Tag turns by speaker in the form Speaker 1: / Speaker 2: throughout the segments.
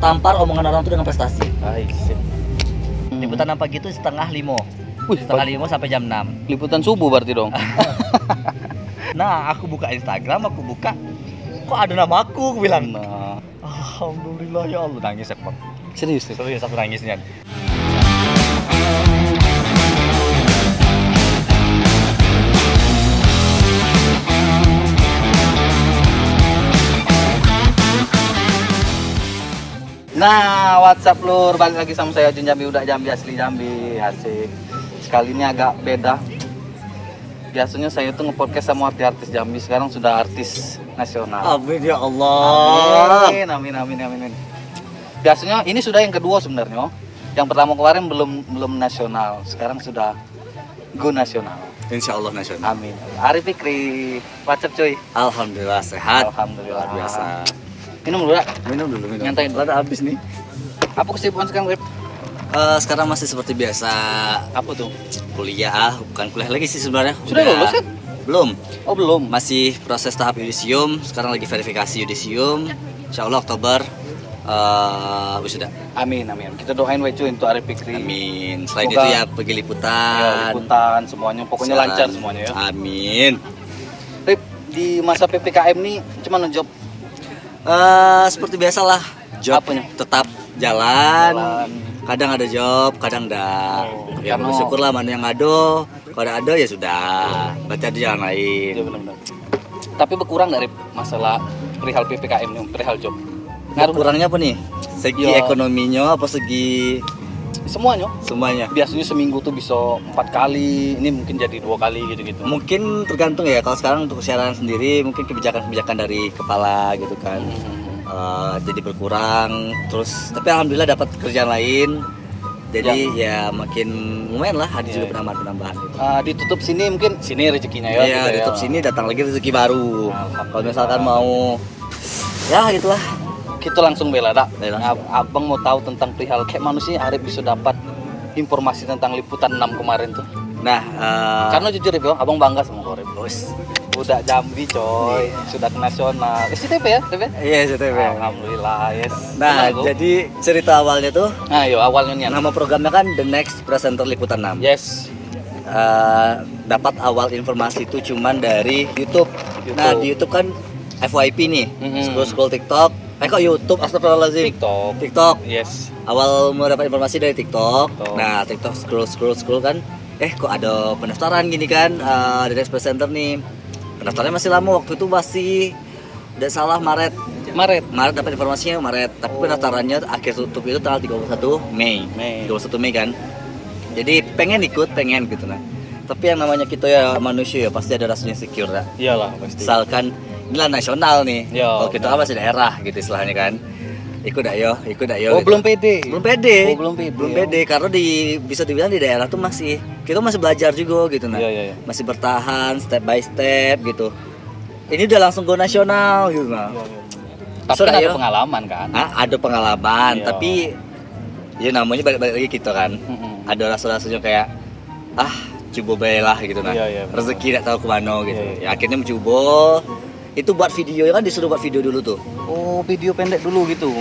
Speaker 1: tampar omongan orang tuh dengan prestasi.
Speaker 2: Sip.
Speaker 1: Liputan apa gitu 4:30.
Speaker 2: Wih,
Speaker 1: 4:30 sampai jam 6.
Speaker 2: liputan subuh berarti dong.
Speaker 1: Nah, aku buka Instagram, kok ada nama aku bilang.
Speaker 2: Nah,
Speaker 1: Alhamdulillah ya Allah, nangis aku.
Speaker 2: serius nih.
Speaker 1: Serius aku nangisnya.
Speaker 2: Nah, WhatsApp Lur, balik lagi sama saya Jun Jambi, udah Jambi asli Jambi, asik. Sekali ini agak beda. Biasanya saya tuh nge-podcast sama artis Jambi, sekarang sudah artis nasional.
Speaker 1: Amin ya Allah.
Speaker 2: Amin. Biasanya ini sudah yang kedua sebenarnya. Yang pertama kemarin belum nasional, sekarang sudah go nasional.
Speaker 1: Insya Allah nasional.
Speaker 2: Amin. Arif Fikri, WhatsApp cuy.
Speaker 1: Alhamdulillah sehat.
Speaker 2: Alhamdulillah.
Speaker 1: Luar biasa.
Speaker 2: Minum dulu ya.
Speaker 1: Minum dulu.
Speaker 2: Nyantai.
Speaker 1: Udah habis nih.
Speaker 2: Apa kesibukan sekarang, Rip?
Speaker 1: Sekarang masih seperti biasa.
Speaker 2: Apa tuh?
Speaker 1: Kuliah, bukan kuliah lagi sih sebenarnya.
Speaker 2: Sudah lulus kan?
Speaker 1: Belum.
Speaker 2: Oh, belum.
Speaker 1: Masih proses tahap yudisium. Sekarang lagi verifikasi yudisium. Insya Allah Oktober wisuda.
Speaker 2: Amin. Kita doain cuy untuk Arif Fikri.
Speaker 1: Amin. Selain
Speaker 2: Semoga-
Speaker 1: itu ya pergi liputan.
Speaker 2: Liputan semuanya, pokoknya
Speaker 1: Jalan.
Speaker 2: lancar semuanya ya.
Speaker 1: Amin.
Speaker 2: Rip, di masa PPKM nih cuman ngejob
Speaker 1: Seperti biasalah. Job
Speaker 2: Apanya?
Speaker 1: tetap jalan.
Speaker 2: Jalan.
Speaker 1: Kadang ada job, kadang enggak.
Speaker 2: Oh,
Speaker 1: Ya
Speaker 2: karena-
Speaker 1: bersyukurlah mana yang ada. Kalau ada ya sudah. Baca di jalan lain.
Speaker 2: Iya benar-benar. Tapi berkurang dari masalah perihal PPKM nih, perihal job. Ngaruh
Speaker 1: Kurangnya apa nih? Segi
Speaker 2: Ya.
Speaker 1: ekonominya apa segi
Speaker 2: semuanya.
Speaker 1: semuanya?
Speaker 2: Biasanya seminggu tuh bisa 4 kali, ini mungkin jadi 2 kali gitu-gitu.
Speaker 1: Mungkin tergantung ya. Kalau sekarang untuk siaran sendiri mungkin kebijakan-kebijakan dari kepala gitu kan. Jadi berkurang. Terus tapi alhamdulillah dapat kerjaan lain. Jadi ya makin lumayan lah. Ada juga penambahan gitu.
Speaker 2: Ditutup sini mungkin sini rezekinya ya.
Speaker 1: Iya,
Speaker 2: gitu
Speaker 1: di top sini datang lagi rezeki baru. Kalau misalkan mau ya gitulah.
Speaker 2: Kita langsung bela dak.
Speaker 1: Ya, langsung.
Speaker 2: Abang mau tahu tentang perihal kayak manusia Arif bisa dapat informasi tentang liputan 6 kemarin tuh.
Speaker 1: Nah,
Speaker 2: Karena jujur ya, Abang bangga sama Arif.
Speaker 1: bos.
Speaker 2: Udah Jambi coy, sudah ke nasional. SCTV ya, TV?
Speaker 1: Iya, CTV.
Speaker 2: Alhamdulillah, yes.
Speaker 1: Nah,
Speaker 2: Benar, Bu.
Speaker 1: jadi cerita awalnya tuh
Speaker 2: Nah, yuk awalnya nih.
Speaker 1: nama programnya kan The Next Presenter Liputan 6.
Speaker 2: Yes.
Speaker 1: Dapat awal informasi itu cuman dari YouTube. Nah, di YouTube kan FYP nih. Scroll TikTok. Kok YouTube? Astagfirullahaladzim. TikTok.
Speaker 2: Yes.
Speaker 1: Awal mau dapat informasi dari TikTok.
Speaker 2: TikTok.
Speaker 1: Nah, TikTok scroll kan. Kok ada pendaftaran gini kan. The Next Presenter nih. Pendaftarannya masih lama, waktu itu masih tidak salah Maret dapat informasinya Maret, tapi pendaftarannya akhir tutup itu tanggal 31 Mei. 31 Mei kan. Jadi pengen gitu nah. Tapi yang namanya kita ya manusia ya pasti ada rasanya insecure lah.
Speaker 2: Iyalah pasti.
Speaker 1: Misalkan inilah nasional nih.
Speaker 2: Ya,
Speaker 1: Kalau kita kan masih daerah gitu istilahnya kan. Ikut dak yo.
Speaker 2: Oh,
Speaker 1: gitu.
Speaker 2: belum pede.
Speaker 1: Belum pede.
Speaker 2: Oh, belum pede.
Speaker 1: Karena bisa dibilang di daerah tuh kita masih belajar juga gitu nah.
Speaker 2: Iya.
Speaker 1: Masih bertahan step by step gitu. Ini udah langsung go nasional gitu nah.
Speaker 2: Tapi kan ada pengalaman kan.
Speaker 1: Ada pengalaman,
Speaker 2: Iya.
Speaker 1: tapi ya namanya balik-balik lagi gitu kan. Ada rasa-rasanya kayak coba bae lah gitu nah.
Speaker 2: Iya,
Speaker 1: Rezeki tidak tahu kemana gitu.
Speaker 2: Iya.
Speaker 1: Ya akhirnya mencoba. Itu buat video kan disuruh buat video dulu tuh.
Speaker 2: Oh, video pendek dulu gitu.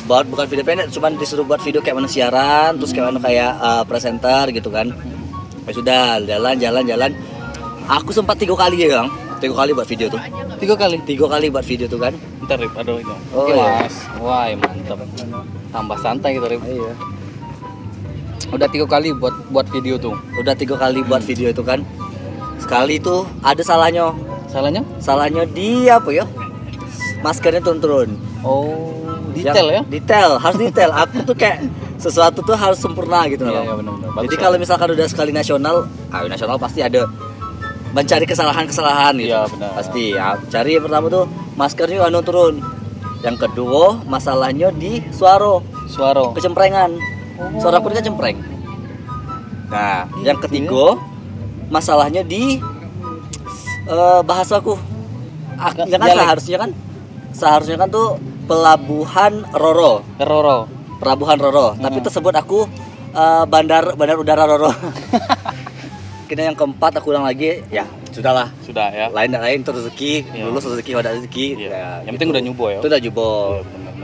Speaker 1: Bukan video pendek, cuman disuruh buat video kayak mana siaran, terus kayak mana kayak presenter gitu kan. Ya sudah, jalan. Aku sempat 3 kali ya, Kang. 3 kali buat video tuh.
Speaker 2: 3 kali.
Speaker 1: 3 kali buat video tuh kan.
Speaker 2: Ntar Rip, aduh itu.
Speaker 1: Oh,
Speaker 2: Oke,
Speaker 1: iya.
Speaker 2: Mas. Wah, mantap. Tambah santai gitu, Rip.
Speaker 1: Iya.
Speaker 2: Udah 3 kali buat video tuh.
Speaker 1: Udah 3 kali buat video itu kan. Sekali tuh ada salahnya.
Speaker 2: Salahnya?
Speaker 1: Di apa ya? Maskernya turun.
Speaker 2: Oh, detail ya?
Speaker 1: Detail, harus detail. Aku tuh kayak sesuatu tuh harus sempurna gitu loh.
Speaker 2: Iya, benar.
Speaker 1: Jadi kalau misalkan udah sekali nasional pasti ada mencari kesalahan-kesalahan gitu.
Speaker 2: Iya, benar.
Speaker 1: Pasti ya. Cari yang pertama tuh maskernya turun. Yang kedua masalahnya di suara. Kecemprengan. Suara aku kan cempreng. Nah, yang ketiga masalahnya di bahasaku. Ya kan seharusnya kan tuh Pelabuhan Roro. Tapi tersebut aku bandar udara Roro. Kini yang keempat aku ulang lagi, ya sudahlah.
Speaker 2: Sudah ya.
Speaker 1: Lain itu rezeki,
Speaker 2: Iya.
Speaker 1: lulus rezeki, ada rezeki.
Speaker 2: Iya.
Speaker 1: Ya,
Speaker 2: Yang penting udah nyubo ya.
Speaker 1: Itu udah jubol.
Speaker 2: Benar.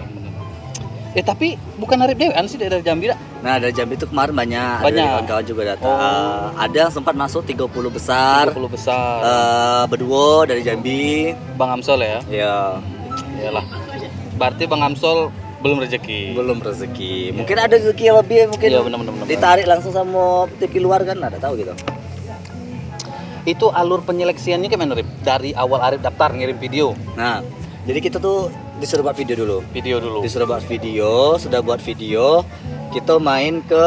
Speaker 2: Tapi bukan Arif Dewan sih dari Jambi dah.
Speaker 1: Nah dari Jambi itu kemarin banyak. Ada
Speaker 2: Banyak.
Speaker 1: kawan-kawan juga datang.
Speaker 2: Oh.
Speaker 1: Ada yang sempat masuk 30 besar.
Speaker 2: 30 besar.
Speaker 1: Berdua dari Jambi.
Speaker 2: Bang Amsol ya.
Speaker 1: Ya.
Speaker 2: Iyalah. Berarti Bang Amsol belum rezeki.
Speaker 1: Belum rezeki. Mungkin ada rezeki yang lebih, mungkin
Speaker 2: Iya, benar.
Speaker 1: ditarik langsung sama TV luar kan, ada tahu gitu.
Speaker 2: Itu alur penyeleksiannya gimana, Rip? Dari awal Arif daftar ngirim video.
Speaker 1: Nah, jadi kita tuh disuruh buat video dulu. Disuruh buat video, sudah buat video, kita main ke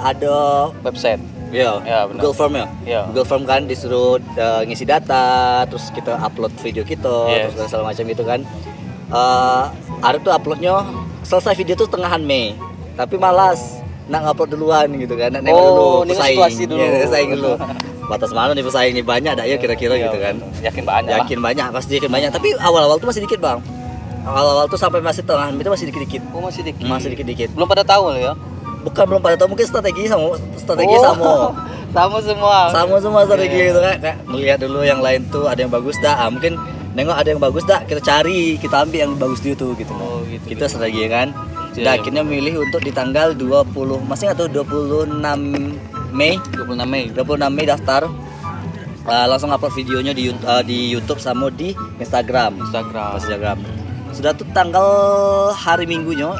Speaker 1: ada
Speaker 2: Website.
Speaker 1: ya,
Speaker 2: Ya, benar.
Speaker 1: Google Form ya.
Speaker 2: Ya.
Speaker 1: Google Form kan disuruh ngisi data, terus kita upload video kita,
Speaker 2: Yes.
Speaker 1: terus segala macam gitu kan. Arif tuh uploadnya selesai video tuh tengahan Mei, tapi malas nak upload duluan gitu kan, nak nengok dulu,
Speaker 2: nengok
Speaker 1: pesaing.
Speaker 2: situasi dulu.
Speaker 1: Ya, pesaing dulu. Batas mana nih pesaing nih, banyak ada ya kira-kira
Speaker 2: Iya,
Speaker 1: gitu kan.
Speaker 2: Yakin banyak.
Speaker 1: Yakin banyak, pasti yakin banyak. Tapi awal-awal tuh masih dikit bang. Awal-awal tuh sampai masih tengah itu masih dikit-dikit.
Speaker 2: Oh, masih dikit.
Speaker 1: Masih dikit-dikit.
Speaker 2: Belum pada tahu ya.
Speaker 1: Bukan belum pada tahu, mungkin strategi sama
Speaker 2: Sama semua.
Speaker 1: sama semua strategi
Speaker 2: Iya.
Speaker 1: gitu kan. Kayak melihat dulu yang lain tuh ada yang bagus dah. Mungkin nengok ada yang bagus dah, kita cari, kita ambil yang bagus dia tuh gitu.
Speaker 2: Oh, gitu,
Speaker 1: Kita strategi kan.
Speaker 2: Iya,
Speaker 1: Nah,
Speaker 2: iya.
Speaker 1: akhirnya milih untuk di tanggal 20 masih nggak tahu 26 Mei
Speaker 2: 26 Mei.
Speaker 1: 26 Mei daftar. Langsung upload videonya di YouTube sama di Instagram. Sudah tuh tanggal hari Minggunya,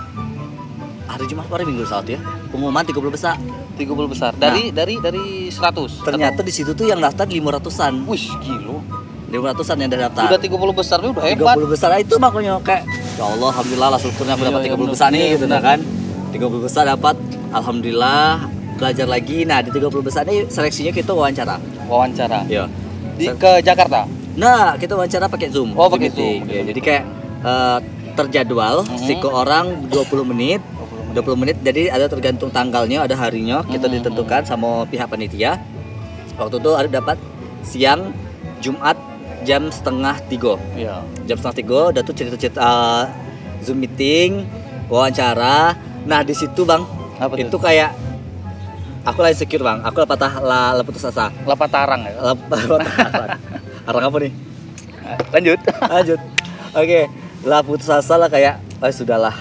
Speaker 1: hari Jumat hari Minggu saat ya, pengumuman 30 besar.
Speaker 2: 30 besar. Dari 100.
Speaker 1: Ternyata di situ tuh yang daftar 500-an.
Speaker 2: Wih, gila.
Speaker 1: 500-an yang udah daftar.
Speaker 2: Udah 30 besar nih udah hebat.
Speaker 1: 30 besar itu makanya kayak ya Allah, alhamdulillah lah syukurnya aku dapat
Speaker 2: Iya,
Speaker 1: 30
Speaker 2: iya,
Speaker 1: besar nih
Speaker 2: bener.
Speaker 1: gitu nah kan. 30 besar dapat, alhamdulillah, belajar lagi. Nah, di 30 besar ini seleksinya kita wawancara.
Speaker 2: Wawancara.
Speaker 1: Iya.
Speaker 2: Ke Jakarta.
Speaker 1: Nah, kita wawancara pakai Zoom.
Speaker 2: Oh, pakai
Speaker 1: meeting.
Speaker 2: Zoom.
Speaker 1: Ya, jadi kayak terjadwal ke orang 20 menit. 20 menit, jadi ada tergantung tanggalnya, ada harinya, kita ditentukan sama pihak panitia. Waktu itu ada dapat siang Jumat jam setengah 3.
Speaker 2: Iya.
Speaker 1: Jam setengah 3 udah tuh cerita-cerita Zoom meeting, wawancara. Nah di situ bang,
Speaker 2: Apa tuh?
Speaker 1: itu kayak aku lah insecure bang, aku lah putus asa.
Speaker 2: Lapatarang ya.
Speaker 1: Arang apa nih?
Speaker 2: Lanjut.
Speaker 1: Lanjut. Oke, lah putus asa lah kayak, sudahlah,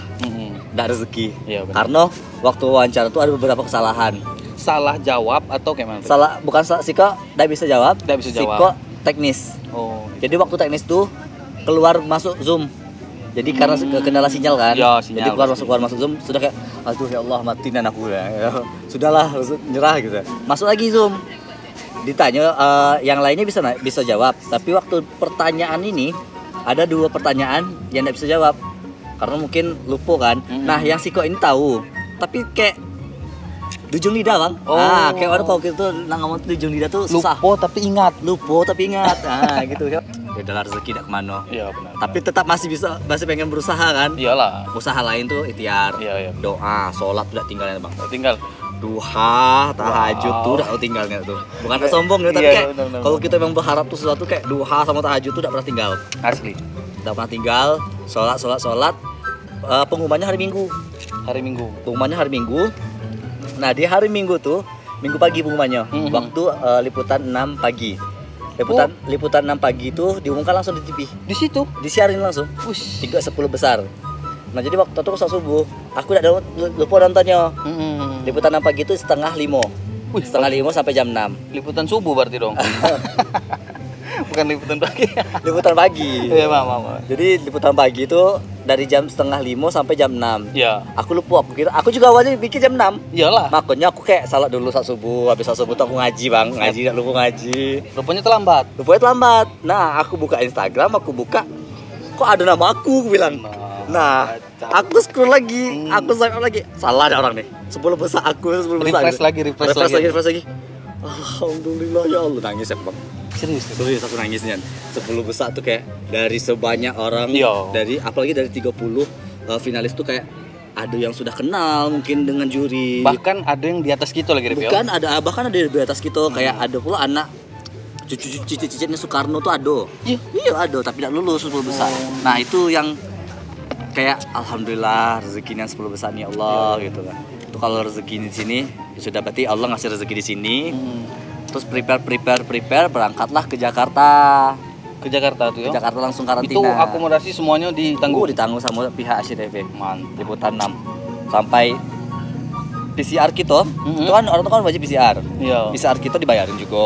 Speaker 1: nggak rezeki.
Speaker 2: Iya, benar.
Speaker 1: Karena waktu wawancara tuh ada beberapa kesalahan.
Speaker 2: Salah jawab atau gimana?
Speaker 1: Salah, bukan salah, Siko nggak bisa jawab.
Speaker 2: Nggak bisa jawab.
Speaker 1: Siko teknis.
Speaker 2: Oh.
Speaker 1: Jadi waktu teknis tuh keluar masuk Zoom. Jadi karena kendala sinyal kan.
Speaker 2: Ya, sinyal
Speaker 1: Jadi keluar
Speaker 2: pasti.
Speaker 1: masuk Zoom sudah kayak aduh ya Allah matiin anakku ya. Sudahlah nyerah gitu. Masuk lagi Zoom. Ditanya yang lainnya bisa jawab, tapi waktu pertanyaan ini ada 2 pertanyaan yang nggak bisa jawab. Karena mungkin lupa kan. Nah, yang Siko ini tahu, tapi kayak ujung lidah bang.
Speaker 2: Oh.
Speaker 1: Kayak orang kalau gitu ngomong tuh ujung lidah tuh susah.
Speaker 2: Lupa tapi ingat.
Speaker 1: Lupa tapi ingat. Gitu ya. Ya udah rezeki tidak kemana.
Speaker 2: Iya, benar.
Speaker 1: Tapi tetap masih pengen berusaha kan.
Speaker 2: Iyalah.
Speaker 1: Usaha lain tuh ikhtiar.
Speaker 2: Iya.
Speaker 1: Doa, sholat tidak tinggalnya bang.
Speaker 2: Tinggal.
Speaker 1: Duha, tahajud tuh udah tinggalnya tuh. Bukan sombong ya, tapi
Speaker 2: Iya,
Speaker 1: kayak
Speaker 2: benar.
Speaker 1: kalau kita memang berharap tuh sesuatu kayak duha sama tahajud tuh tidak pernah tinggal.
Speaker 2: Asli.
Speaker 1: Tidak pernah tinggal. Sholat. Pengumumannya hari Minggu. Pengumumannya hari Minggu. Nah di hari Minggu tuh, Minggu pagi pengumumannya. Waktu liputan 6 pagi. Liputan 6 pagi itu diumumkan langsung di TV.
Speaker 2: Di situ.
Speaker 1: Disiarin langsung.
Speaker 2: Wih.
Speaker 1: 10 besar. Nah jadi waktu itu pas subuh, aku udah lupa nontonnya. Liputan 6 pagi itu setengah 5.
Speaker 2: Wih,
Speaker 1: Setengah 5 sampai jam 6.
Speaker 2: Liputan subuh berarti dong. Bukan liputan pagi.
Speaker 1: Liputan pagi.
Speaker 2: Iya, maaf.
Speaker 1: Jadi liputan pagi itu dari jam setengah 5 sampai jam 6.
Speaker 2: Iya.
Speaker 1: Aku lupa, aku juga awalnya bikin jam 6.
Speaker 2: Iyalah.
Speaker 1: Makanya aku kayak salat dulu saat subuh, habis saat subuh tuh aku ngaji bang, gak lupa ngaji.
Speaker 2: Rupanya terlambat.
Speaker 1: Rupanya terlambat. Nah aku buka Instagram, kok ada nama aku bilang. Nah aku scroll lagi, aku swipe up lagi, salah ada orang nih. 10 besar aku, 10 besar.
Speaker 2: Refresh lagi.
Speaker 1: Alhamdulillah ya Allah, nangis ya bang. Serius aku nangisnya. 10 besar tuh kayak dari sebanyak orang,
Speaker 2: Iya.
Speaker 1: apalagi dari 30 finalis tuh kayak ada yang sudah kenal mungkin dengan juri.
Speaker 2: Bahkan ada yang di atas gitu lagi, Rip.
Speaker 1: Bahkan ada di atas kita, kayak ada pula anak cicitnya Soekarno tuh ada. Iya ada, tapi tidak lulus 10 besar. Nah itu yang kayak alhamdulillah rezekinya 10 besar nih Allah gitu kan. Itu kalau rezeki di sini ya sudah berarti Allah ngasih rezeki di sini. Terus prepare berangkatlah ke Jakarta.
Speaker 2: Ke Jakarta tuh
Speaker 1: Ke
Speaker 2: ya.
Speaker 1: Jakarta langsung karantina.
Speaker 2: Itu akomodasi semuanya ditanggung.
Speaker 1: Ditanggung sama pihak SCTV.
Speaker 2: Mantap.
Speaker 1: Liputan 6 sampai PCR kita, itu kan orang tuh kan wajib PCR.
Speaker 2: Iya.
Speaker 1: PCR kita dibayarin juga.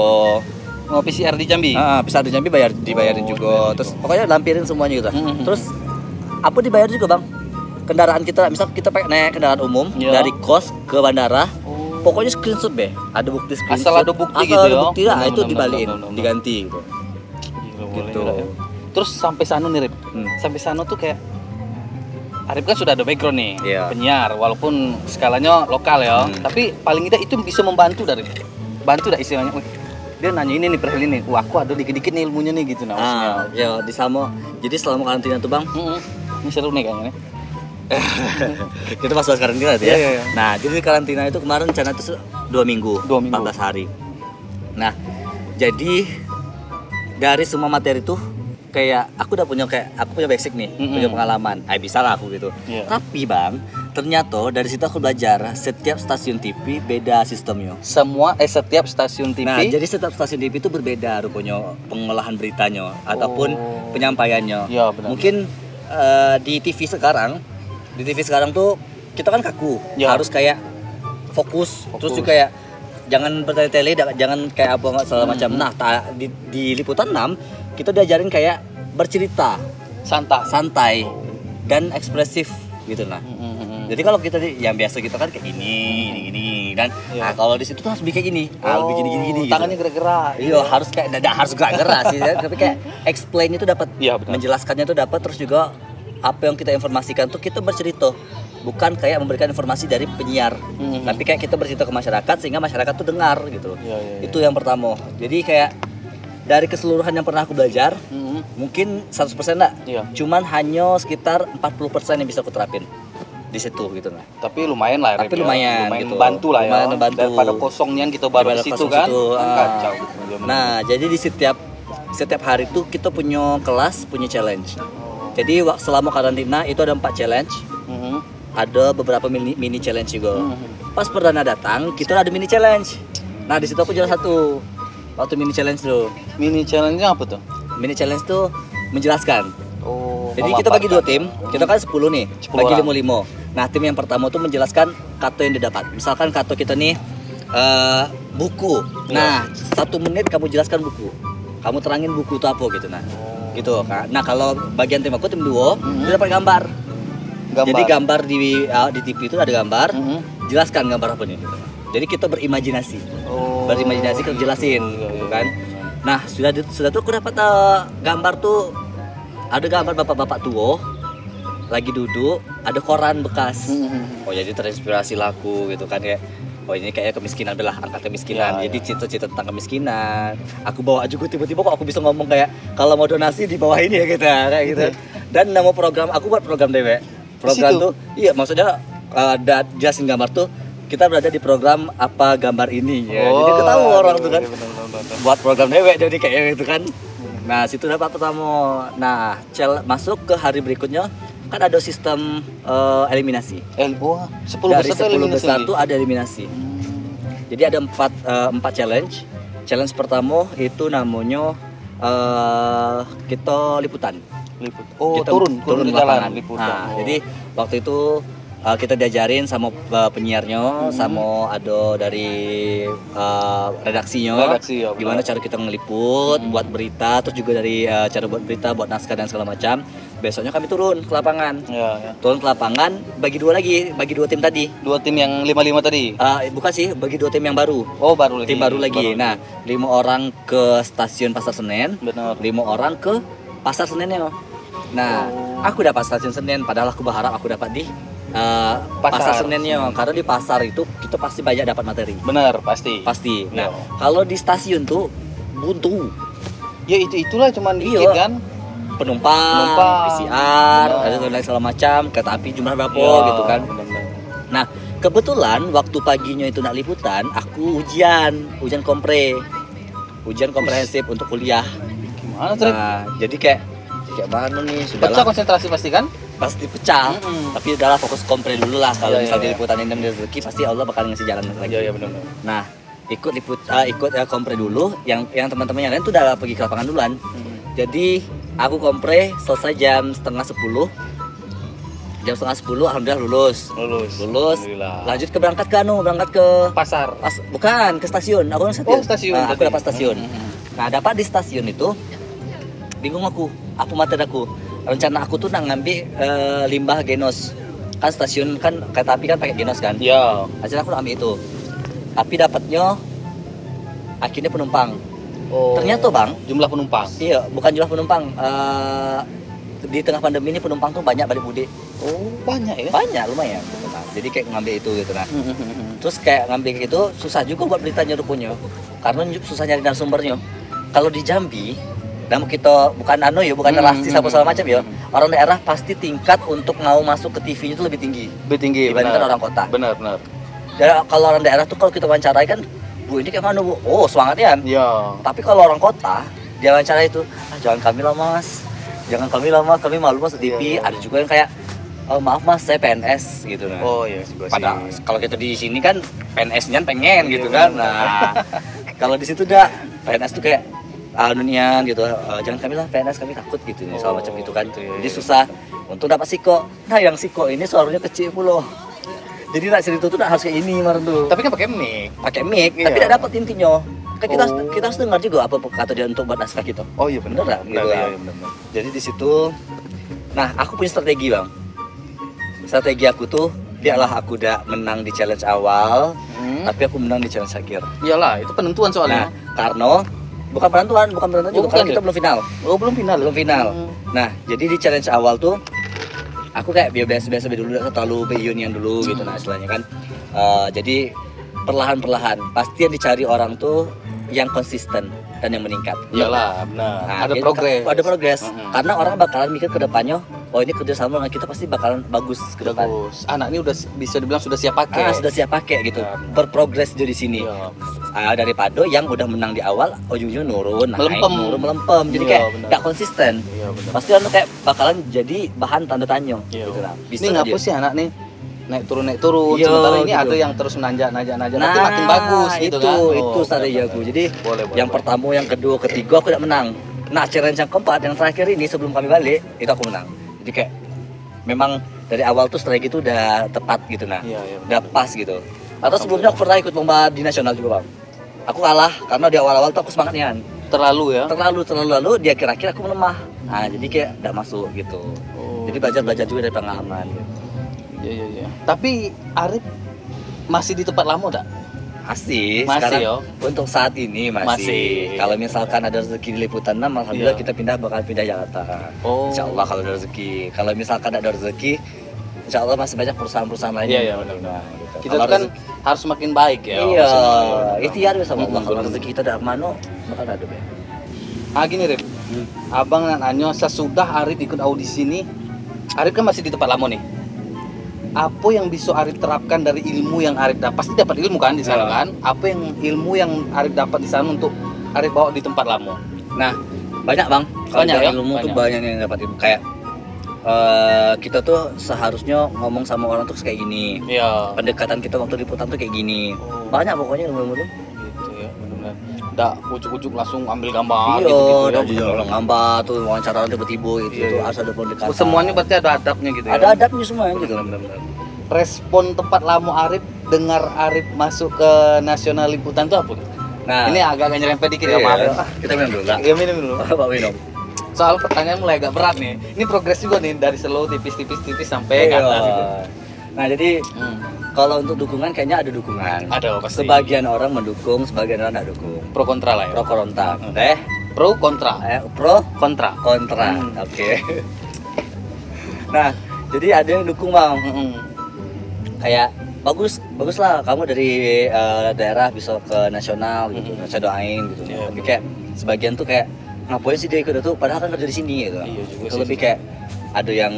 Speaker 2: Oh, PCR di Jambi.
Speaker 1: PCR di Jambi dibayarin juga. Terus pokoknya lampirin semuanya gitu. Terus apa dibayar juga bang? Kendaraan kita, misal kita pakai naik kendaraan umum dari kos ke bandara, pokoknya screenshot be. Ada bukti screenshot.
Speaker 2: Asal ada bukti gitu
Speaker 1: ada
Speaker 2: ya.
Speaker 1: bukti lah, itu dibalikin, diganti gitu. Gitu.
Speaker 2: Terus sampai sana nih, Rip. Sampai sana tuh kayak Arif kan sudah ada background nih, penyiar, walaupun skalanya lokal ya, tapi paling tidak itu bisa membantu dari bantu dah istilahnya. Wih, dia nanya ini nih perihal ini, wah aku ada dikit-dikit nih ilmunya nih gitu nah.
Speaker 1: Ya di sama, jadi selama karantina tuh bang,
Speaker 2: ini seru nih kayaknya.
Speaker 1: Kita pas karantina tuh ya.
Speaker 2: Iya.
Speaker 1: Nah jadi karantina itu kemarin rencana itu 2 minggu, 14 hari. Nah jadi dari semua materi tuh kayak aku punya basic nih, punya pengalaman, bisa lah aku gitu. Tapi bang, ternyata dari situ aku belajar setiap stasiun TV beda sistemnya.
Speaker 2: Setiap stasiun TV.
Speaker 1: Nah, jadi setiap stasiun TV itu berbeda rupanya pengolahan beritanya ataupun penyampaiannya.
Speaker 2: Ya, benar.
Speaker 1: Mungkin di TV sekarang tuh kita kan kaku, harus kayak fokus. Terus juga kayak jangan bertele-tele, jangan kayak apa nggak segala macam. Nah, di Liputan 6 kita diajarin kayak bercerita santai dan ekspresif gitu nah. Jadi kalau kita yang biasa kita kan kayak gini dan nah, kalau di situ tuh harus bikin kayak gini, lebih gini gitu.
Speaker 2: Tangannya gerak-gerak.
Speaker 1: Iya, harus kayak harus gerak-gerak sih, tapi kayak explain itu dapat, menjelaskannya itu dapat, terus juga apa yang kita informasikan tuh kita bercerita. Bukan kayak memberikan informasi dari penyiar, tapi kayak kita bercerita ke masyarakat sehingga masyarakat tuh dengar gitu. Itu yang pertama. Jadi kayak dari keseluruhan yang pernah aku belajar, mungkin 100% enggak, cuman hanya sekitar 40% yang bisa aku terapin di situ gitu lah.
Speaker 2: Tapi lumayan lah,
Speaker 1: tapi lumayan gitu.
Speaker 2: Bantu lah ya.
Speaker 1: Bantu.
Speaker 2: Daripada kosongnya kita baru di situ kan, kacau.
Speaker 1: Nah, jadi di setiap hari tuh kita punya kelas, punya challenge. Jadi selama karantina itu ada 4 challenge, ada beberapa mini challenge juga. Pas perdana datang, kita ada mini challenge. Nah, di situ aku juara 1. Waktu mini challenge tuh.
Speaker 2: Mini challenge-nya apa tuh?
Speaker 1: Mini challenge tuh menjelaskan. Jadi kita bagi 2 tim, kita kan 10 nih, bagi 5-5. Nah, tim yang pertama tuh menjelaskan kata yang didapat. Misalkan kata kita nih buku. Nah, 1 menit kamu jelaskan buku. Kamu terangin buku itu apa gitu nah. Gitu kan. Nah, kalau bagian tim aku tim 2, dia dapat gambar. Jadi gambar di TV itu ada gambar. Jelaskan gambar apa nih gitu. Jadi kita berimajinasi. Berimajinasi kita jelasin gitu kan. Nah, sudah tuh aku dapat gambar tuh, ada gambar bapak-bapak tua lagi duduk, ada koran bekas. Jadi terinspirasi laku gitu kan, kayak ini kayaknya kemiskinan, belah angkat kemiskinan. Jadi cita-cita tentang kemiskinan. Aku bawa juga, tiba-tiba kok aku bisa ngomong kayak kalau mau donasi di bawah ini ya gitu, kayak gitu. Dan nama program aku buat program dewe. Program tuh maksudnya jelasin gambar tuh kita berada di program apa gambar ini ya. Jadi ketahui orang tuh kan. Buat program dewek jadi kayak gitu kan. Nah, situ dapat pertama. Nah, masuk ke hari berikutnya kan ada sistem eliminasi. 10 dari 10 besar tuh ada eliminasi. Jadi ada 4 challenge. Challenge pertama itu namanya kita liputan. Kita turun ke lapangan. Nah, jadi waktu itu kita diajarin sama penyiarnya, sama ada dari redaksinya, gimana cara kita ngeliput, buat berita, terus juga dari cara buat berita, buat naskah dan segala macam. Besoknya kami turun ke lapangan. Turun ke lapangan, bagi 2 tim tadi. 2 tim yang 5-5 tadi? Bukan sih, bagi 2 tim yang baru. Baru lagi. Tim baru lagi. Nah, 5 orang ke stasiun Pasar Senen, 5 orang ke Pasar Senennya. Nah, aku dapat stasiun Senen, padahal aku berharap aku dapat di pasar Senennya, karena di pasar itu kita pasti banyak dapat materi. Benar, pasti. Nah, kalau di stasiun tuh buntu. Ya itulah cuman dikit kan. Penumpang, PCR, ada lain segala macam, kereta api jumlah berapa gitu kan. Nah, kebetulan waktu paginya itu nak liputan, aku ujian komprehensif untuk kuliah. Gimana tuh? Nah, jadi kayak mana nih, sudahlah. Pecah konsentrasi pasti kan? Pasti pecah, tapi udahlah fokus kompre dulu lah. Kalau misalnya liputan ini rezeki, pasti Allah bakal ngasih jalan lagi. Iya benar. Nah, ikut kompre dulu. Yang teman-teman yang lain tuh udah pergi ke lapangan duluan. Jadi aku kompre selesai jam setengah 10. Jam setengah 10 alhamdulillah lulus.
Speaker 2: Alhamdulillah.
Speaker 1: Lanjut berangkat ke
Speaker 2: Pasar.
Speaker 1: bukan ke stasiun. Aku kan
Speaker 2: Oh, stasiun
Speaker 1: Nah, aku
Speaker 2: tadi.
Speaker 1: dapat stasiun. Nah, dapat di stasiun itu bingung aku, apa materi aku. Rencana aku tuh nak ngambil limbah genos. Kan stasiun kan kereta api kan pakai genos kan.
Speaker 2: Ya.
Speaker 1: Akhirnya aku ambil itu. Tapi dapatnya akhirnya penumpang.
Speaker 2: Oh.
Speaker 1: Ternyata bang,
Speaker 2: Jumlah penumpang.
Speaker 1: iya bukan jumlah penumpang. Di tengah pandemi ini penumpang tuh banyak balik mudik.
Speaker 2: Oh, banyak ya.
Speaker 1: Banyak lumayan. Gitu, nah. Jadi kayak ngambil itu gitu nah. Terus kayak ngambil kayak gitu susah juga buat beritanya rupanya. Karena susah nyari narasumbernya. Kalau di Jambi, namun kita bukan bukan relasi sama segala macam ya. Orang daerah pasti tingkat untuk mau masuk ke TV itu lebih tinggi
Speaker 2: Lebih tinggi
Speaker 1: dibandingkan
Speaker 2: benar.
Speaker 1: orang kota.
Speaker 2: Benar.
Speaker 1: Dan kalau orang daerah tuh kalau kita wawancarai kan, Bu ini kayak mana Bu? Oh semangatnya.
Speaker 2: Ya.
Speaker 1: Tapi kalau orang kota, dia wawancara itu, jangan kami lah mas, jangan kami lah mas, kami malu masuk TV.
Speaker 2: Iya.
Speaker 1: Ada juga yang kayak, oh, maaf mas, saya PNS gitu nah.
Speaker 2: Oh iya juga sih.
Speaker 1: Padahal kalau kita di sini kan PNS-nya pengen gitu
Speaker 2: Iya,
Speaker 1: kan. Nah, kalau di situ udah PNS tuh kayak nunian gitu. Jangan kami lah PNS, kami takut gitu nih, soal macam gitu kan.
Speaker 2: gitu ya,
Speaker 1: Jadi
Speaker 2: iya.
Speaker 1: susah untuk dapat siko. Nah, yang siko ini suaranya kecil pula. Jadi nak cerita tuh harus kayak ini Mar tuh.
Speaker 2: Tapi kan pakai mic.
Speaker 1: Pakai mic,
Speaker 2: Iya.
Speaker 1: tapi tidak dapat intinya. Kan kita
Speaker 2: Oh.
Speaker 1: kita harus dengar juga apa kata dia untuk buat naskah kita.
Speaker 2: Oh iya benar.
Speaker 1: Bener nggak? Gitu
Speaker 2: Iya,
Speaker 1: kan?
Speaker 2: iya, benar.
Speaker 1: Jadi di situ, nah aku punya strategi bang. Strategi aku tuh, biarlah aku udah menang di challenge awal, tapi aku menang di challenge akhir.
Speaker 2: Iyalah, itu penentuan
Speaker 1: Nah,
Speaker 2: soalnya.
Speaker 1: karena bukan penentuan
Speaker 2: Oh,
Speaker 1: juga,
Speaker 2: bukan
Speaker 1: karena
Speaker 2: ya?
Speaker 1: kita belum final.
Speaker 2: Oh, belum final.
Speaker 1: Belum final. Nah, jadi di challenge awal tuh, aku kayak biasa-biasa dulu, nggak terlalu reunion dulu gitu, nah istilahnya kan. Jadi perlahan-perlahan, pasti yang dicari orang tuh yang konsisten dan yang meningkat.
Speaker 2: Iyalah, benar.
Speaker 1: Nah,
Speaker 2: Ada
Speaker 1: gitu,
Speaker 2: progres.
Speaker 1: Ada progres.
Speaker 2: Mm-mm.
Speaker 1: Karena orang bakalan mikir ke depannya, oh ini kerja sama dengan kita pasti bakalan bagus ke depan.
Speaker 2: Bagus. Anak ini udah bisa dibilang sudah siap pakai.
Speaker 1: Sudah siap pakai gitu.
Speaker 2: Ya.
Speaker 1: Berprogres di sini.
Speaker 2: Iya.
Speaker 1: Daripada yang udah menang di awal, ujung-ujungnya nurun, naik,
Speaker 2: Melempem.
Speaker 1: nurun, melempem. Jadi
Speaker 2: Iya,
Speaker 1: kayak
Speaker 2: benar.
Speaker 1: gak konsisten.
Speaker 2: Iya, benar.
Speaker 1: Pasti orang tuh kayak bakalan jadi bahan tanda tanya.
Speaker 2: Iya.
Speaker 1: Gitu lah.
Speaker 2: Ini ngapa sih anak nih naik turun
Speaker 1: Iya,
Speaker 2: sementara ini
Speaker 1: gitu.
Speaker 2: ada yang terus menanjak tapi makin bagus gitu
Speaker 1: itu,
Speaker 2: kan.
Speaker 1: Itu strategi aku. Jadi
Speaker 2: boleh,
Speaker 1: yang pertama, yang kedua, ketiga aku tidak menang. Nah, challenge yang keempat, yang terakhir ini sebelum kami balik, itu aku menang. Jadi kayak memang dari awal tuh strategi itu udah tepat gitu nah.
Speaker 2: Iya,
Speaker 1: Udah pas gitu. Atau sebelumnya aku pernah ikut lomba di nasional juga bang. Aku kalah karena di awal-awal tuh aku semangatnya.
Speaker 2: terlalu ya.
Speaker 1: Terlalu lalu di akhir-akhir aku melemah. Nah, jadi kayak udah masuk gitu.
Speaker 2: Oh.
Speaker 1: Jadi belajar juga dari pengalaman gitu.
Speaker 2: Iya. Tapi Arif masih di tempat lama enggak?
Speaker 1: Masih
Speaker 2: Masih,
Speaker 1: sekarang
Speaker 2: yo.
Speaker 1: untuk saat ini masih.
Speaker 2: Masih.
Speaker 1: Kalau misalkan ada rezeki di Liputan 6, alhamdulillah
Speaker 2: Iya.
Speaker 1: kita bakal pindah Jakarta.
Speaker 2: Oh.
Speaker 1: Insya Allah kalau ada rezeki. Kalau misalkan ada rezeki, Insya Allah masih banyak perusahaan-perusahaan lain.
Speaker 2: Iya,
Speaker 1: yang
Speaker 2: iya,
Speaker 1: menerima,
Speaker 2: benar.
Speaker 1: gitu.
Speaker 2: Kita
Speaker 1: Kalau
Speaker 2: tuh kan
Speaker 1: rezeki-
Speaker 2: harus makin baik ya.
Speaker 1: iya,
Speaker 2: maksudnya.
Speaker 1: ikhtiar ya sama Allah. Kalau
Speaker 2: benar.
Speaker 1: rezeki kita dari mana, bakal ada be.
Speaker 2: Gini Rif, abang nanya sesudah Arif ikut audisi ini, Arif kan masih di tempat lama nih. Apa yang bisa Arif terapkan dari ilmu yang Arif dapat? Pasti dapat ilmu kan di sana
Speaker 1: Ya.
Speaker 2: kan? Apa yang ilmu yang Arif dapat di sana untuk Arif bawa di tempat lama?
Speaker 1: Nah, banyak bang. Kalau
Speaker 2: Banyak
Speaker 1: dari
Speaker 2: ya?
Speaker 1: ilmu tuh
Speaker 2: Banyak.
Speaker 1: banyak yang dapat ilmu. Kayak kita tuh seharusnya ngomong sama orang tuh kayak gini.
Speaker 2: Iya.
Speaker 1: Pendekatan kita waktu liputan tuh kayak gini.
Speaker 2: Oh.
Speaker 1: Banyak pokoknya ilmu-ilmu tuh.
Speaker 2: Gitu ya, benar-benar. Nggak ujuk-ujuk langsung ambil gambar
Speaker 1: Iya,
Speaker 2: gitu-gitu ya.
Speaker 1: dan juga orang ngambak tuh wawancara orang tiba-tiba gitu,
Speaker 2: Iya,
Speaker 1: tuh
Speaker 2: iya.
Speaker 1: harus ada pendekatan.
Speaker 2: Semuanya berarti ada adabnya gitu ya.
Speaker 1: ada adabnya semua gitu.
Speaker 2: Benar-benar. Respon tempat lama Arif dengar Arif masuk ke nasional liputan itu apa?
Speaker 1: Nah,
Speaker 2: Ini agak nyerempet dikit ya,
Speaker 1: iya,
Speaker 2: maaf ya.
Speaker 1: kita minum dulu lah.
Speaker 2: Iya, minum dulu.
Speaker 1: Pak minum.
Speaker 2: Soal pertanyaan mulai agak berat nih. Ini progres juga nih dari slow tipis sampai ke
Speaker 1: Iya.
Speaker 2: atas gitu.
Speaker 1: Nah, jadi
Speaker 2: Hmm.
Speaker 1: kalau untuk dukungan kayaknya ada dukungan.
Speaker 2: Ada pasti.
Speaker 1: Sebagian orang mendukung, sebagian orang tidak dukung.
Speaker 2: Pro kontra lah ya.
Speaker 1: Pro kontra.
Speaker 2: Pro kontra.
Speaker 1: Pro
Speaker 2: Kontra.
Speaker 1: kontra.
Speaker 2: Hmm.
Speaker 1: Oke. Nah, jadi ada yang dukung bang.
Speaker 2: Mm-mm.
Speaker 1: Kayak bagus lah kamu dari daerah bisa ke nasional gitu.
Speaker 2: Mm-mm.
Speaker 1: Saya doain gitu.
Speaker 2: Iya,
Speaker 1: Tapi kayak sebagian tuh kayak ngapain sih dia ikut itu? Padahal kan kerja di sini gitu.
Speaker 2: Iya juga
Speaker 1: Itu
Speaker 2: sih.
Speaker 1: lebih kayak ada yang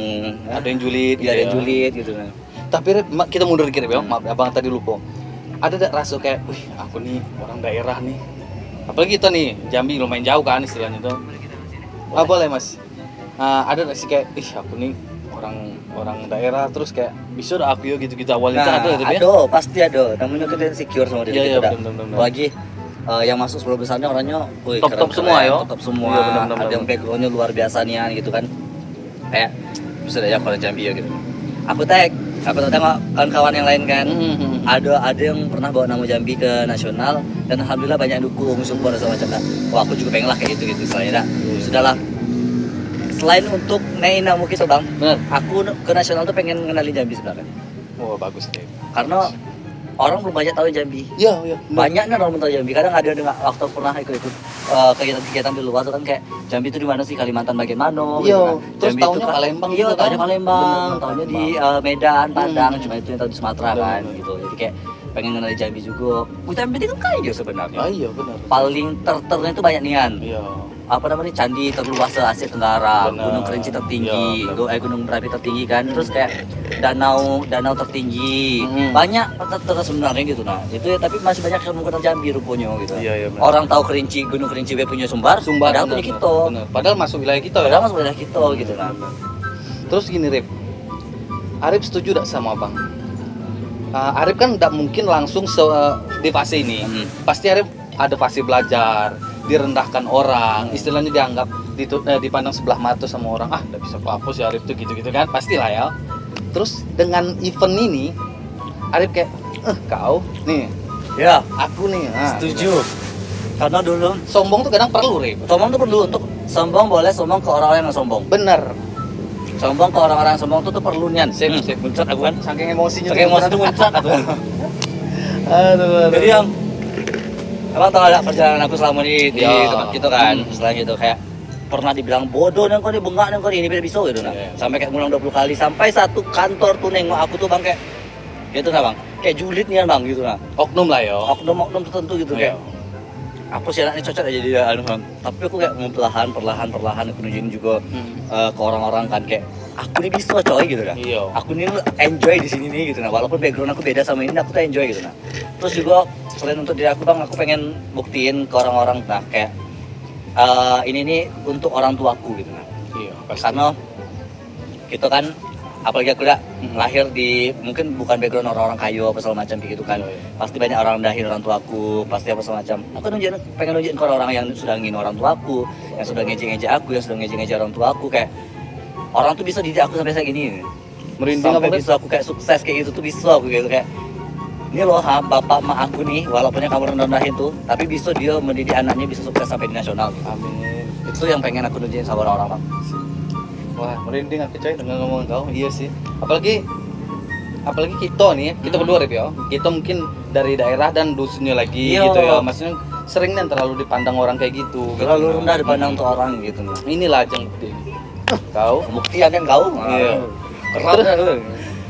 Speaker 2: Ada yang julid.
Speaker 1: iya, ada yang
Speaker 2: gitu ya.
Speaker 1: julid gitu. Nah.
Speaker 2: Tapi Rip, kita mundur dikit ya, maaf abang tadi lupa. Ada tak rasa kayak, wih aku nih orang daerah nih. Apalagi kita nih, Jambi lumayan jauh kan istilahnya tuh. Boleh mas. Ada tak sih kayak, ih aku nih orang daerah terus kayak bisa dah aku ya gitu-gitu awalnya itu
Speaker 1: Nah,
Speaker 2: ada ya Rip, ya?
Speaker 1: ada, pasti ada. Namanya kita insecure sama diri
Speaker 2: Iya,
Speaker 1: kita.
Speaker 2: iya,
Speaker 1: dah.
Speaker 2: benar.
Speaker 1: Apalagi yang masuk 10 besarnya orangnya wih,
Speaker 2: Top-top
Speaker 1: keren-keren,
Speaker 2: semua, yo.
Speaker 1: top semua.
Speaker 2: Iya, benar-benar.
Speaker 1: Ada yang backgroundnya luar biasa nih gitu kan, kayak bisa aja kalau Jambi ya gitu. Aku tengok kawan-kawan yang lain kan, ada yang pernah bawa nama Jambi ke nasional dan alhamdulillah banyak yang dukung, support dan segala macam. Wah aku juga pengen lah kayak gitu selain sudahlah. Selain untuk naik nama kita bang,
Speaker 2: Bener.
Speaker 1: aku ke nasional tuh pengen ngenalin Jambi sebenarnya.
Speaker 2: Oh bagus deh.
Speaker 1: Karena orang belum banyak tahu Jambi.
Speaker 2: Iya.
Speaker 1: Banyak nih orang belum tahu Jambi. Kadang ada waktu pernah ikut kegiatan-kegiatan di luar tuh kan kayak Jambi itu di mana sih, Kalimantan bagian mana?
Speaker 2: Iya.
Speaker 1: Gitu kan.
Speaker 2: Terus
Speaker 1: Jambi
Speaker 2: taunya
Speaker 1: itu kan-
Speaker 2: Palembang
Speaker 1: Iya,
Speaker 2: juga kan?
Speaker 1: taunya Palembang,
Speaker 2: Bener,
Speaker 1: taunya di
Speaker 2: Palembang.
Speaker 1: Medan, Padang, cuma itu yang tahu di Sumatera
Speaker 2: Bener,
Speaker 1: kan
Speaker 2: bener.
Speaker 1: gitu. Jadi kayak pengen kenal Jambi juga. Jambi itu kan kaya sebenarnya.
Speaker 2: Iya benar.
Speaker 1: Paling terternya itu banyak nian.
Speaker 2: Iya.
Speaker 1: Apa namanya, candi terluas se Asia Tenggara,
Speaker 2: Benar.
Speaker 1: Gunung Kerinci tertinggi,
Speaker 2: Ya, benar.
Speaker 1: Gunung Merapi tertinggi kan, terus kayak danau tertinggi, banyak terus sebenarnya gitu nah. Itu ya, tapi masih banyak yang mengenal Jambi rupanya gitu.
Speaker 2: Iya, benar.
Speaker 1: Orang tahu Kerinci, Gunung Kerinci punya Sumbar, padahal punya kita.
Speaker 2: Bener. Padahal masuk wilayah kita ya.
Speaker 1: Padahal masuk wilayah kita gitu nah.
Speaker 2: Terus gini Rip, Arif setuju gak sama Bang? Arif kan gak mungkin langsung di fase ini. Pasti Arif ada fase belajar, direndahkan orang, istilahnya dianggap dipandang sebelah mata sama orang. Gak bisa apa-apa sih Arif tuh gitu-gitu kan, pastilah ya. Terus dengan event ini, Arif kayak, kau nih,
Speaker 1: Ya,
Speaker 2: aku nih.
Speaker 1: setuju. Karena dulu
Speaker 2: Sombong tuh kadang perlu Rip.
Speaker 1: sombong tuh perlu, untuk sombong boleh sombong ke orang-orang yang sombong.
Speaker 2: Bener.
Speaker 1: Sombong ke orang-orang yang sombong itu perlu nian.
Speaker 2: Sip.
Speaker 1: Muncrat aku kan.
Speaker 2: Saking emosinya.
Speaker 1: Pakai emosi tuh muncrat aku.
Speaker 2: Aduh.
Speaker 1: Jadi yang emang tau ada perjalanan aku selama di
Speaker 2: Ya.
Speaker 1: tempat gitu kan, setelah gitu kayak pernah dibilang bodoh nang kau, bengak nang kau, ini beda bisa gitu nah.
Speaker 2: Iya.
Speaker 1: Sampai kayak ngulang 20 kali, sampai satu kantor tuh nengok aku tuh bang kayak gitu nah bang, kayak julid nih bang gitu nah.
Speaker 2: Oknum lah yo.
Speaker 1: Oknum tertentu gitu
Speaker 2: Iya.
Speaker 1: kayak aku sih anaknya cocok aja dia anu bang. Tapi aku kayak mau perlahan aku nunjukin juga ke orang-orang kan kayak aku ini bisa coy gitu nah.
Speaker 2: Iya.
Speaker 1: Aku ini enjoy di sini nih gitu nah, walaupun background aku beda sama ini, aku tuh enjoy gitu nah. Terus juga selain untuk diri aku bang, aku pengen buktiin ke orang-orang nah kayak ini nih untuk orang tuaku gitu nah.
Speaker 2: Iya, pasti.
Speaker 1: Karena kita kan apalagi aku udah lahir di mungkin bukan background orang-orang kayu apa segala macam kayak gitu kan.
Speaker 2: Iya.
Speaker 1: Pasti banyak orang rendahin orang tuaku, pasti apa segala macam. Aku pengen nunjukin ke orang-orang yang sudah ngin orang tuaku, yang sudah ngejek-ngejek aku, yang sudah ngejek-ngejek orang tuaku, kayak orang tuh bisa didik aku sampai kayak gini.
Speaker 2: Merinding
Speaker 1: Sampai
Speaker 2: apa
Speaker 1: bisa aku kayak sukses kayak gitu tuh bisa aku gitu kayak ini loh bapak mak aku nih, walaupun yang kamu rendahin tuh, tapi bisa dia mendidik anaknya bisa sukses sampai di nasional gitu.
Speaker 2: Amin.
Speaker 1: Itu yang pengen aku nunjukin sama orang-orang bang.
Speaker 2: Wah, merinding aku coy dengan ngomong kau. Iya sih. Apalagi kita nih, kita berdua Rip ya. Kita mungkin dari daerah dan dusunnya lagi
Speaker 1: Iya.
Speaker 2: gitu ya. Maksudnya sering nih terlalu dipandang orang kayak gitu.
Speaker 1: Terlalu
Speaker 2: gitu.
Speaker 1: rendah dipandang tuh orang gitu nah.
Speaker 2: Inilah ajang bukti. Kau.
Speaker 1: Pembuktian kan kau.
Speaker 2: Iya.
Speaker 1: Keren kan lu.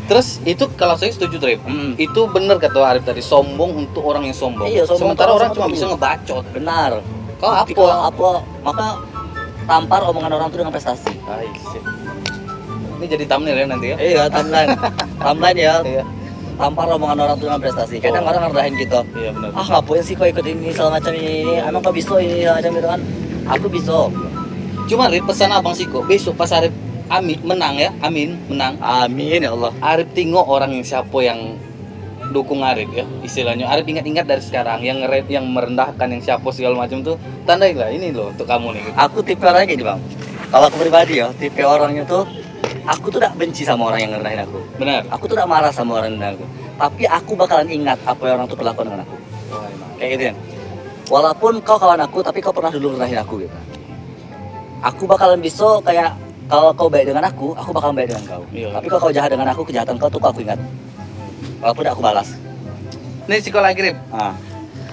Speaker 2: Terus itu kalau saya setuju Rip. Itu bener kata Arif tadi, sombong untuk orang yang sombong.
Speaker 1: Iya, sombong
Speaker 2: Sementara
Speaker 1: untuk
Speaker 2: orang
Speaker 1: orang
Speaker 2: cuma
Speaker 1: sombong.
Speaker 2: bisa ngebacot.
Speaker 1: Benar.
Speaker 2: Kau
Speaker 1: Tapi
Speaker 2: apa?
Speaker 1: kalau apa? Maka tampar omongan orang tuh dengan prestasi.
Speaker 2: Sip. Ini jadi thumbnail ya nanti ya.
Speaker 1: Iya, timeline ya.
Speaker 2: Iya.
Speaker 1: Tampar omongan orang tuh dengan prestasi. Kadang
Speaker 2: Oh.
Speaker 1: orang ngerdahin kita.
Speaker 2: Iya benar.
Speaker 1: Ngapain sih kau ikut ini segala macam ini? Emang kau bisa ini segala macam gitu kan? Aku bisa.
Speaker 2: Cuma Rip, pesan abang Siko, besok pas Arif menang ya, menang.
Speaker 1: Amin ya Allah.
Speaker 2: Arif tengok orang yang siapa yang dukung Arif ya, istilahnya. Arif ingat-ingat dari sekarang yang yang merendahkan yang siapa segala macam tuh, tandain lah ini loh untuk kamu nih. Gitu.
Speaker 1: Aku tipe orangnya gini bang. Kalau aku pribadi ya, tipe orangnya tuh aku tuh gak benci sama orang yang ngerendahin aku.
Speaker 2: Benar.
Speaker 1: Aku tuh gak marah sama orang yang ngerendahin aku. Tapi aku bakalan ingat apa yang orang tuh perlakukan dengan aku. Kayak gitu ya. Walaupun kau kawan aku, tapi kau pernah dulu ngerendahin aku gitu. Aku bakalan bisa kayak kalau kau baik dengan aku bakalan baik dengan kau.
Speaker 2: Iya.
Speaker 1: Tapi kalau kau jahat dengan aku, kejahatan kau tuh aku ingat. Walaupun aku balas.
Speaker 2: Nih Siko lagi Rip.
Speaker 1: Nah,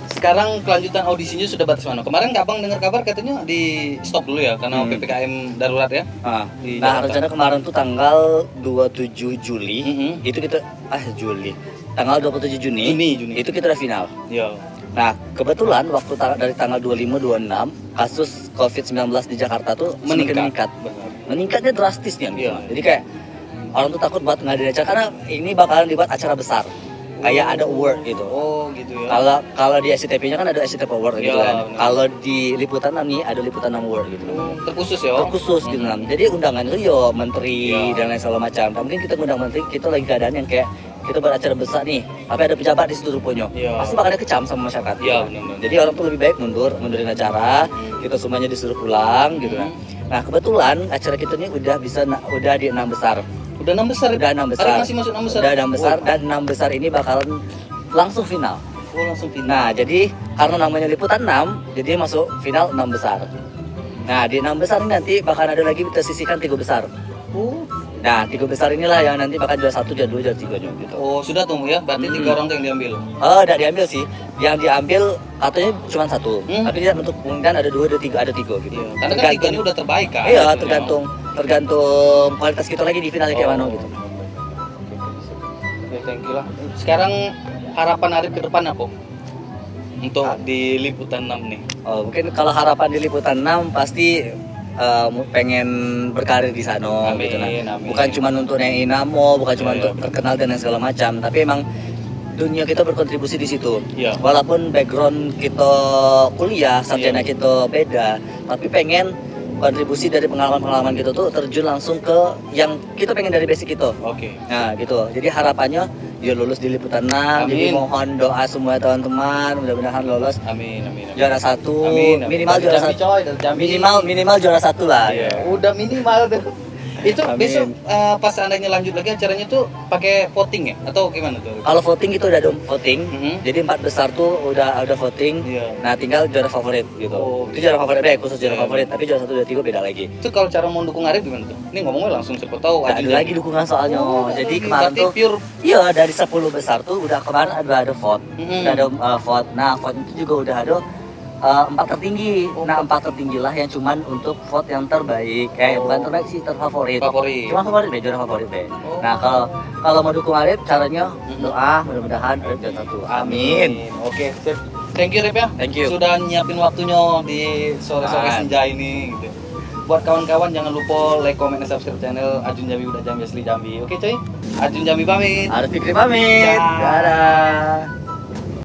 Speaker 2: Sekarang kelanjutan audisinya sudah batas mana? Kemarin nggak abang dengar kabar katanya di stop dulu ya karena PPKM darurat ya. Di Jakarta.
Speaker 1: rencana kemarin tuh tanggal 27 Juli. Itu kita Juli. Tanggal 27 Juni.
Speaker 2: Juni.
Speaker 1: Itu kita udah final.
Speaker 2: Iya.
Speaker 1: Nah, kebetulan waktu dari tanggal 25 26 kasus COVID-19 di Jakarta tuh semakin meningkat.
Speaker 2: Benar.
Speaker 1: Meningkatnya drastis nih.
Speaker 2: Iya.
Speaker 1: Jadi kayak orang tuh takut buat ngadain acara karena ini bakalan dibuat acara besar. Kayak ada award gitu.
Speaker 2: Oh gitu ya.
Speaker 1: Kalau di SCTP-nya kan ada SCTP Award gitu
Speaker 2: Iya,
Speaker 1: kan.
Speaker 2: benar.
Speaker 1: Kalau di liputan nih ada liputan award gitu.
Speaker 2: Terkhusus ya.
Speaker 1: Terkhusus gitu kan. Jadi undangan itu yo menteri
Speaker 2: Iya.
Speaker 1: dan lain segala macam. Nah, mungkin kita ngundang menteri, kita lagi keadaan yang kayak kita buat acara besar nih, tapi ada pejabat di situ rupanya,
Speaker 2: Iya.
Speaker 1: pasti bakal ada kecam sama masyarakat.
Speaker 2: Iya, benar-benar.
Speaker 1: Jadi orang tuh lebih baik mundurin acara, kita semuanya disuruh pulang gitu kan. Nah kebetulan acara kita ini udah di 6 besar.
Speaker 2: Udah 6 besar.
Speaker 1: Udah 6 besar.
Speaker 2: Ada masih masuk 6 besar.
Speaker 1: Udah 6 besar
Speaker 2: Oh.
Speaker 1: dan 6 besar ini bakalan langsung final.
Speaker 2: Oh, langsung final.
Speaker 1: Nah, jadi karena namanya liputan 6, jadi masuk final 6 besar. Nah, di 6 besar ini nanti bakal ada lagi tersisihkan 3 besar.
Speaker 2: Oh.
Speaker 1: Nah, 3 besar inilah yang nanti bakal juara 1, juara 2, juara 3 gitu.
Speaker 2: Oh, sudah tunggu ya. Berarti 3 orang tuh yang diambil.
Speaker 1: Oh, udah diambil sih. Yang diambil katanya cuma 1. Tapi dia untuk kemungkinan ada 2, ada 3, ada 3 gitu.
Speaker 2: Iya. Karena kan 3 ini udah terbaik kan.
Speaker 1: Iya,
Speaker 2: Gitu,
Speaker 1: tergantung kualitas kita lagi di finalnya kayak mana gitu.
Speaker 2: Oke, thank you lah. Sekarang harapan Arif ke depan apa? Untuk di liputan 6 nih.
Speaker 1: Oh, mungkin kalau harapan di liputan 6 pasti pengen berkarir di sana
Speaker 2: Amin,
Speaker 1: gitu nah.
Speaker 2: amin.
Speaker 1: Bukan cuma untuk yang Inamo, bukan cuma
Speaker 2: Iya,
Speaker 1: untuk terkenal dan segala macam, tapi emang dunia kita berkontribusi di situ.
Speaker 2: Iya.
Speaker 1: Walaupun background kita kuliah, sarjana
Speaker 2: Iya.
Speaker 1: kita beda, tapi pengen kontribusi dari pengalaman-pengalaman kita tuh terjun langsung ke yang kita pengen dari basic kita.
Speaker 2: Oke.
Speaker 1: Nah gitu, jadi harapannya dia lulus di liputan 6, jadi
Speaker 2: Amin.
Speaker 1: mohon doa semua teman-teman mudah-mudahan lolos
Speaker 2: Amin, amin, amin.
Speaker 1: juara 1,
Speaker 2: Amin, amin.
Speaker 1: minimal
Speaker 2: Dari
Speaker 1: juara
Speaker 2: Jambi,
Speaker 1: 1,
Speaker 2: coy, dari Jambi.
Speaker 1: minimal juara 1 lah.
Speaker 2: Iya. Udah minimal tuh. Itu
Speaker 1: Amin.
Speaker 2: besok pas seandainya lanjut lagi acaranya tuh pakai voting ya atau gimana tuh?
Speaker 1: Kalau voting itu udah ada voting,
Speaker 2: Mhm.
Speaker 1: jadi 4 besar tuh udah voting.
Speaker 2: Iya.
Speaker 1: Nah tinggal juara favorit gitu.
Speaker 2: Oh,
Speaker 1: Itu juara favorit khusus juara
Speaker 2: Iya.
Speaker 1: favorit, tapi juara 1, juara 3 beda lagi.
Speaker 2: Itu kalau cara mau dukung Arif gimana tuh? Ini ngomongnya langsung siapa tahu
Speaker 1: Nggak
Speaker 2: Aju
Speaker 1: ada lagi dukungan soalnya. Jadi kemarin
Speaker 2: berarti
Speaker 1: tuh
Speaker 2: pure.
Speaker 1: iya dari 10 besar tuh udah kemarin ada vote.
Speaker 2: Mhm.
Speaker 1: Udah ada vote. Nah, vote itu juga udah ada 4 tertinggi. Nah, 4 tertinggi lah yang cuman untuk vote yang terbaik. Bukan terbaik sih, terfavorit.
Speaker 2: Favorit.
Speaker 1: Cuma favorit deh, juara favorit deh.
Speaker 2: Oh.
Speaker 1: Nah, kalau mau dukung Arif caranya doa mudah-mudahan Arif juara 1. Amin.
Speaker 2: Oke, sip. Thank you Rip ya.
Speaker 1: Thank you.
Speaker 2: Sudah nyiapin waktunya di sore-sore
Speaker 1: Man.
Speaker 2: senja ini gitu. Buat kawan-kawan jangan lupa like, comment, dan subscribe channel Ajun Jambi Udah Jambi Asli Jambi. Oke coy. Ajun Jambi pamit.
Speaker 1: Arif Fikri pamit.
Speaker 2: Dah.
Speaker 1: Dadah.